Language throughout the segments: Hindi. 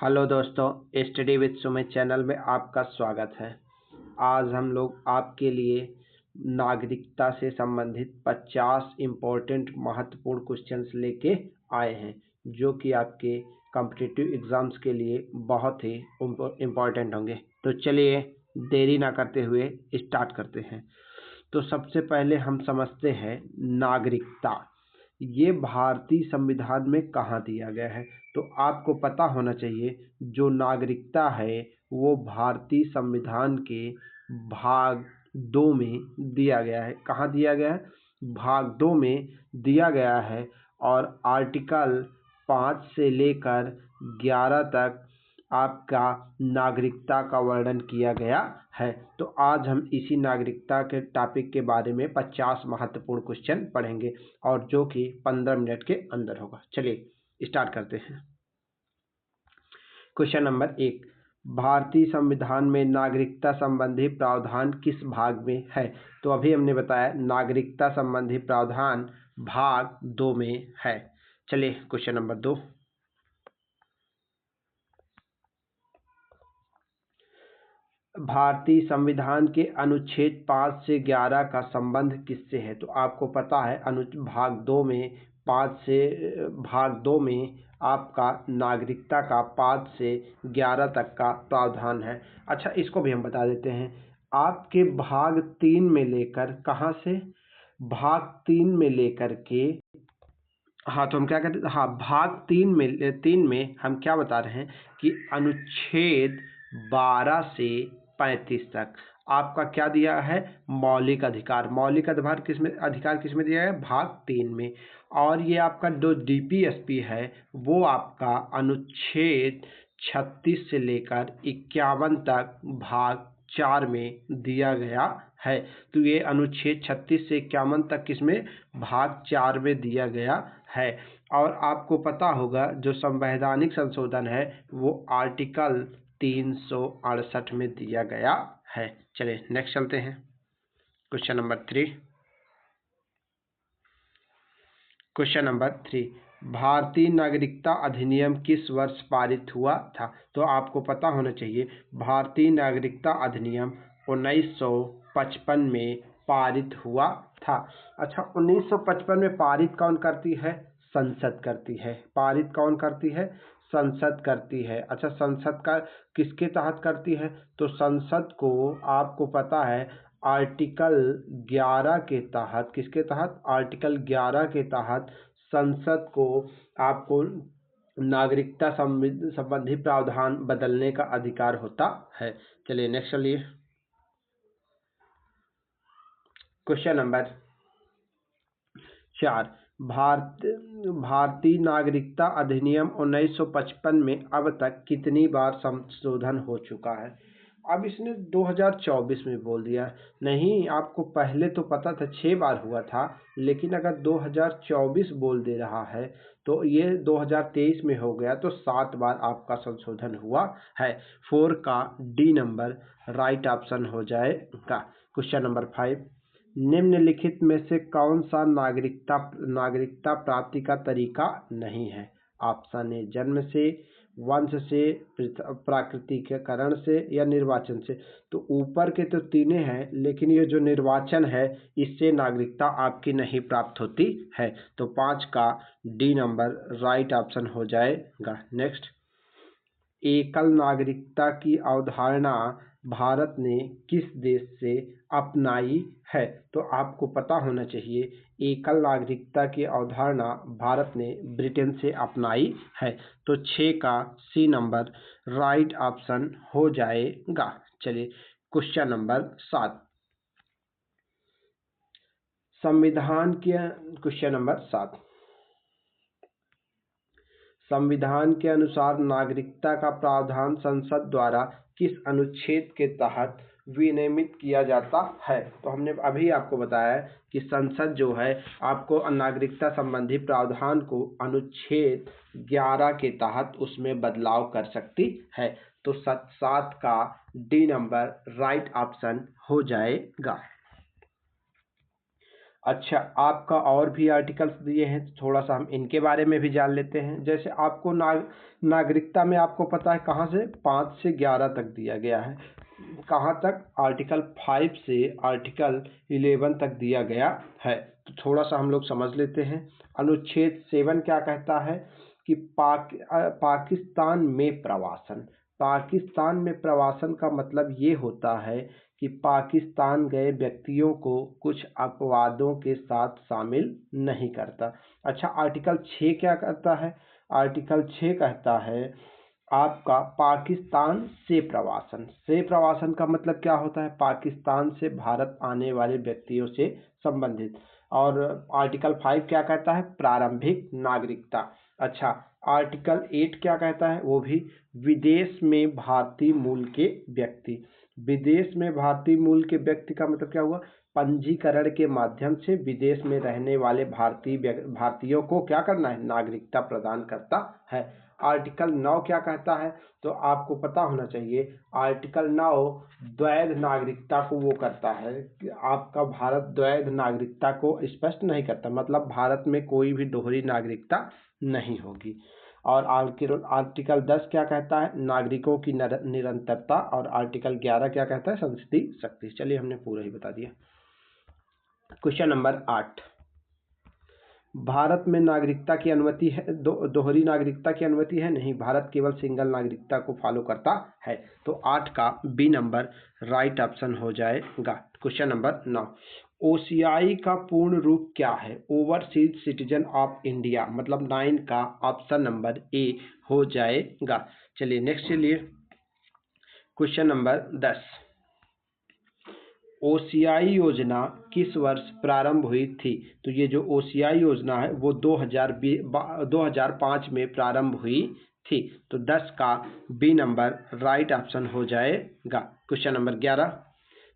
हेलो दोस्तों, स्टडी विद सुमित चैनल में आपका स्वागत है। आज हम लोग आपके लिए नागरिकता से संबंधित 50 इम्पोर्टेंट महत्वपूर्ण क्वेश्चंस लेके आए हैं, जो कि आपके कॉम्पिटिटिव एग्जाम्स के लिए बहुत ही इम्पोर्टेंट होंगे। तो चलिए देरी ना करते हुए स्टार्ट करते हैं। तो सबसे पहले हम समझते हैं नागरिकता। ये भारतीय संविधान में कहाँ दिया गया है? तो आपको पता होना चाहिए जो नागरिकता है वो भारतीय संविधान के भाग 2 में दिया गया है। कहाँ दिया गया है? भाग 2 में दिया गया है और आर्टिकल 5 से लेकर 11 तक आपका नागरिकता का वर्णन किया गया है। तो आज हम इसी नागरिकता के टॉपिक के बारे में 50 महत्वपूर्ण क्वेश्चन पढ़ेंगे और जो कि 15 मिनट के अंदर होगा। चलिए स्टार्ट करते हैं। क्वेश्चन नंबर 1, भारतीय संविधान में नागरिकता संबंधी प्रावधान किस भाग में है? तो अभी हमने बताया नागरिकता संबंधी प्रावधान भाग 2 में है। चलिए क्वेश्चन नंबर 2, भारतीय संविधान के अनुच्छेद 5 से 11 का संबंध किससे है? तो आपको पता है भाग 2 में 5 से भाग 2 में आपका नागरिकता का 5 से 11 तक का प्रावधान है। अच्छा, इसको भी हम बता देते हैं। आपके भाग 3 में लेकर कहाँ से? भाग 3 में लेकर के हाँ, तो हम क्या करते हैं? हाँ, भाग 3 में हम क्या बता रहे हैं कि अनुच्छेद 12 से 35 तक आपका क्या दिया है? मौलिक अधिकार। मौलिक अधिकार किस में दिया है? भाग 3 में। और ये आपका जो डीपीएसपी है वो आपका अनुच्छेद 36 से लेकर 51 तक भाग 4 में दिया गया है। तो ये अनुच्छेद 36 से 51 तक किसमें? भाग 4 में दिया गया है। और आपको पता होगा जो संवैधानिक संशोधन है वो आर्टिकल 368 में दिया गया है। चलिए नेक्स्ट चलते हैं। क्वेश्चन नंबर 3, क्वेश्चन नंबर 3, भारतीय नागरिकता अधिनियम किस वर्ष पारित हुआ था? तो आपको पता होना चाहिए भारतीय नागरिकता अधिनियम 1955 में पारित हुआ था। अच्छा, 1955 में पारित कौन करती है? संसद करती है। पारित कौन करती है? संसद करती है। अच्छा, संसद का किसके तहत करती है? तो संसद को आपको पता है आर्टिकल 11 के तहत, किसके तहत? आर्टिकल 11 के तहत संसद को आपको नागरिकता संबंधी प्रावधान बदलने का अधिकार होता है। चलिए नेक्स्ट चलिए। क्वेश्चन नंबर 4, भारतीय नागरिकता अधिनियम 1955 में अब तक कितनी बार संशोधन हो चुका है? अब इसने 2024 में बोल दिया। नहीं, आपको पहले तो पता था 6 बार हुआ था, लेकिन अगर 2024 बोल दे रहा है तो ये 2023 में हो गया, तो 7 बार आपका संशोधन हुआ है। 4 का डी नंबर राइट ऑप्शन हो जाएगा। क्वेश्चन नंबर 5, निम्नलिखित में से कौन सा नागरिकता प्राप्ति का तरीका नहीं है? ऑप्शन ए जन्म से, वंश से, प्राकृतिकरण से या निर्वाचन से। तो ऊपर के तो तीनों हैं, लेकिन ये जो निर्वाचन है इससे नागरिकता आपकी नहीं प्राप्त होती है। तो 5 का डी नंबर राइट ऑप्शन हो जाएगा। नेक्स्ट, एकल नागरिकता की अवधारणा भारत ने किस देश से अपनाई है? तो आपको पता होना चाहिए एकल नागरिकता की अवधारणा भारत ने ब्रिटेन से अपनाई है। तो 6 का सी नंबर राइट ऑप्शन हो जाएगा। चलिए क्वेश्चन नंबर 7, संविधान के क्वेश्चन नंबर 7, संविधान के अनुसार नागरिकता का प्रावधान संसद द्वारा किस अनुच्छेद के तहत विनियमित किया जाता है? तो हमने अभी आपको बताया कि संसद जो है आपको नागरिकता संबंधी प्रावधान को अनुच्छेद 11 के तहत उसमें बदलाव कर सकती है। तो 7 का डी नंबर राइट ऑप्शन हो जाएगा। अच्छा, आपका और भी आर्टिकल्स दिए हैं, थोड़ा सा हम इनके बारे में भी जान लेते हैं। जैसे आपको नागरिकता में आपको पता है कहाँ से 5 से 11 तक दिया गया है, कहाँ तक, आर्टिकल 5 से आर्टिकल 11 तक दिया गया है। तो थोड़ा सा हम लोग समझ लेते हैं। अनुच्छेद 7 क्या कहता है कि पाकिस्तान में प्रवासन। पाकिस्तान में प्रवासन का मतलब ये होता है कि पाकिस्तान गए व्यक्तियों को कुछ अपवादों के साथ शामिल नहीं करता। अच्छा, आर्टिकल 6 क्या कहता है? आर्टिकल 6 कहता है आपका पाकिस्तान से प्रवासन। से प्रवासन का मतलब क्या होता है? पाकिस्तान से भारत आने वाले व्यक्तियों से संबंधित। और आर्टिकल 5 क्या कहता है? प्रारंभिक नागरिकता। अच्छा, आर्टिकल 8 क्या कहता है? वो भी विदेश में भारतीय मूल के व्यक्ति। विदेश में भारतीय मूल के व्यक्ति का मतलब क्या हुआ? पंजीकरण के माध्यम से विदेश में रहने वाले भारतीयों को क्या करना है? नागरिकता प्रदान करता है। आर्टिकल 9 क्या कहता है? तो आपको पता होना चाहिए, आर्टिकल 9 द्वैध नागरिकता को वो करता है कि आपका भारत द्वैध नागरिकता को स्पष्ट नहीं करता, मतलब भारत में कोई भी दोहरी नागरिकता नहीं होगी। और आर्टिकल 10 क्या कहता है? नागरिकों की निरंतरता। और आर्टिकल 11 क्या कहता है? संसदीय शक्ति। चलिए, हमने पूरा ही बता दिया। क्वेश्चन नंबर 8, भारत में नागरिकता की अनुमति है, दोहरी नागरिकता की अनुमति है? नहीं, भारत केवल सिंगल नागरिकता को फॉलो करता है। तो 8 का बी नंबर राइट ऑप्शन हो जाएगा। क्वेश्चन नंबर 9, ओसीआई का पूर्ण रूप क्या है? Overseas citizen of India. मतलब 9 का ऑप्शन नंबर ए हो जाएगा। चलिए नेक्स्ट चलिए, क्वेश्चन नंबर 10, ओसीआई योजना किस वर्ष प्रारंभ हुई थी? तो ये जो ओसीआई योजना है वो 2005 में प्रारंभ हुई थी। तो 10 का बी नंबर राइट ऑप्शन हो जाएगा। क्वेश्चन नंबर 11,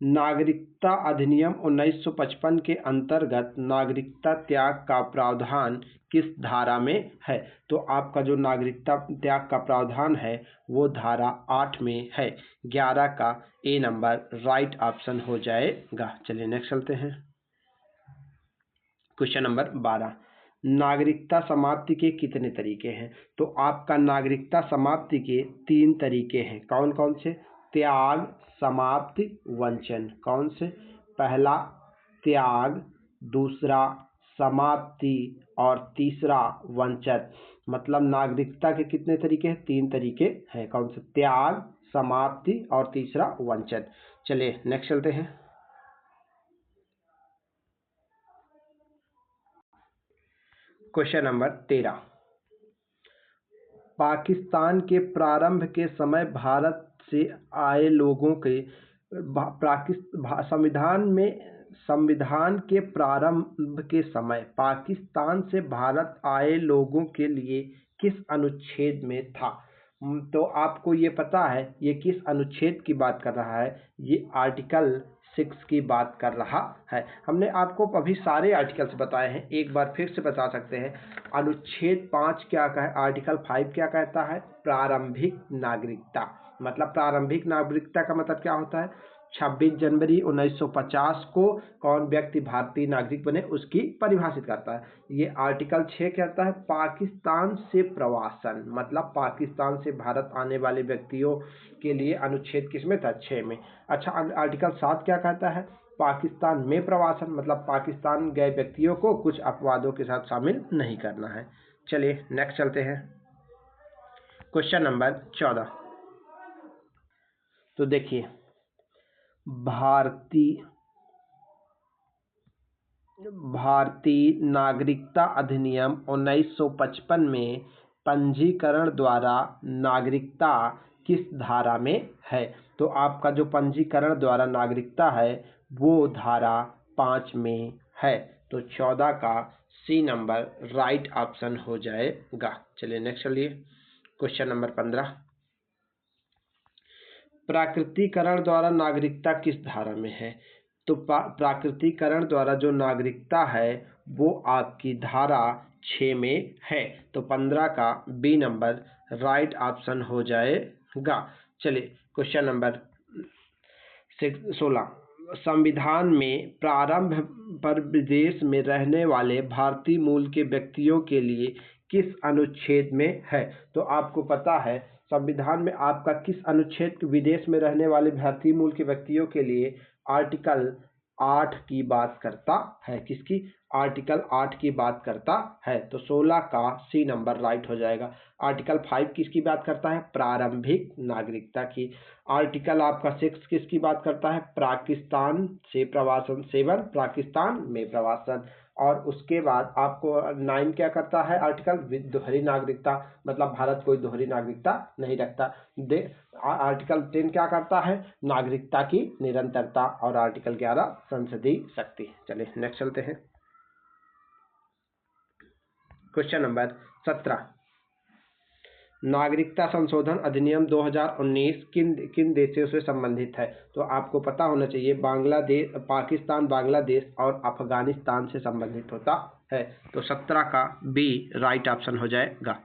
नागरिकता अधिनियम 1955 के अंतर्गत नागरिकता त्याग का प्रावधान किस धारा में है? तो आपका जो नागरिकता त्याग का प्रावधान है वो धारा 8 में है। 11 का ए नंबर राइट ऑप्शन हो जाएगा। चलिए नेक्स्ट चलते हैं, क्वेश्चन नंबर 12, नागरिकता समाप्ति के कितने तरीके हैं? तो आपका नागरिकता समाप्ति के 3 तरीके हैं। कौन कौन से? त्याग, समाप्ति, वंचन। कौन से? पहला त्याग, दूसरा समाप्ति और तीसरा वंचन। मतलब नागरिकता के कितने तरीके हैं? 3 तरीके हैं। कौन से? त्याग, समाप्ति और तीसरा वंचन। चलिए नेक्स्ट चलते हैं, क्वेश्चन नंबर 13, पाकिस्तान के प्रारंभ के समय भारत से आए लोगों के संविधान के प्रारंभ के समय पाकिस्तान से भारत आए लोगों के लिए किस अनुच्छेद में था? तो आपको ये पता है ये किस अनुच्छेद की बात कर रहा है? ये आर्टिकल 6 की बात कर रहा है। हमने आपको अभी सारे आर्टिकल्स बताए हैं, एक बार फिर से बता सकते हैं। अनुच्छेद 5 क्या कहे? आर्टिकल 5 क्या कहता है? प्रारंभिक नागरिकता। मतलब प्रारंभिक नागरिकता का मतलब क्या होता है? 26 जनवरी 1950 को कौन व्यक्ति भारतीय नागरिक बने उसकी परिभाषित करता है। ये आर्टिकल 6 कहता है पाकिस्तान से प्रवासन। मतलब पाकिस्तान से भारत आने वाले व्यक्तियों के लिए अनुच्छेद किसमें था? 6 में। अच्छा, आर्टिकल 7 क्या कहता है? पाकिस्तान में प्रवासन। मतलब पाकिस्तान गए व्यक्तियों को कुछ अपवादों के साथ शामिल नहीं करना है। चलिए नेक्स्ट चलते हैं, क्वेश्चन नंबर 14। तो देखिए, भारतीय नागरिकता अधिनियम 1955 में पंजीकरण द्वारा नागरिकता किस धारा में है? तो आपका जो पंजीकरण द्वारा नागरिकता है वो धारा 5 में है। तो 14 का सी नंबर राइट ऑप्शन हो जाएगा। चलिए नेक्स्ट चलिए, क्वेश्चन नंबर 15, प्राकृतिकरण द्वारा नागरिकता किस धारा में है? तो प्राकृतिकरण द्वारा जो नागरिकता है वो आपकी धारा 6 में है। तो 15 का बी नंबर राइट ऑप्शन हो जाएगा। चलिए क्वेश्चन नंबर 16, संविधान में प्रारंभ पर विदेश में रहने वाले भारतीय मूल के व्यक्तियों के लिए किस अनुच्छेद में है? तो आपको पता है संविधान में आपका किस अनुच्छेद विदेश में रहने वाले भारतीय मूल के व्यक्तियों के लिए आर्टिकल 8 की बात करता है। किसकी? आर्टिकल 8 की बात करता है। तो 16 का सी नंबर राइट हो जाएगा। आर्टिकल 5 किसकी बात करता है? प्रारंभिक नागरिकता की। आर्टिकल आपका 6 किसकी बात करता है? पाकिस्तान से प्रवासन सेवन, पाकिस्तान में प्रवासन। और उसके बाद आपको 9 क्या करता है? आर्टिकल दोहरी नागरिकता, मतलब भारत कोई दोहरी नागरिकता नहीं रखता। आर्टिकल 10 क्या करता है? नागरिकता की निरंतरता। और आर्टिकल 11 संसदीय शक्ति। चलिए नेक्स्ट चलते हैं। क्वेश्चन नंबर 17, नागरिकता संशोधन अधिनियम 2019 किन किन देशों से संबंधित है? तो आपको पता होना चाहिए बांग्लादेश, पाकिस्तान, बांग्लादेश और अफगानिस्तान से संबंधित होता है। तो 17 का बी राइट ऑप्शन हो जाएगा।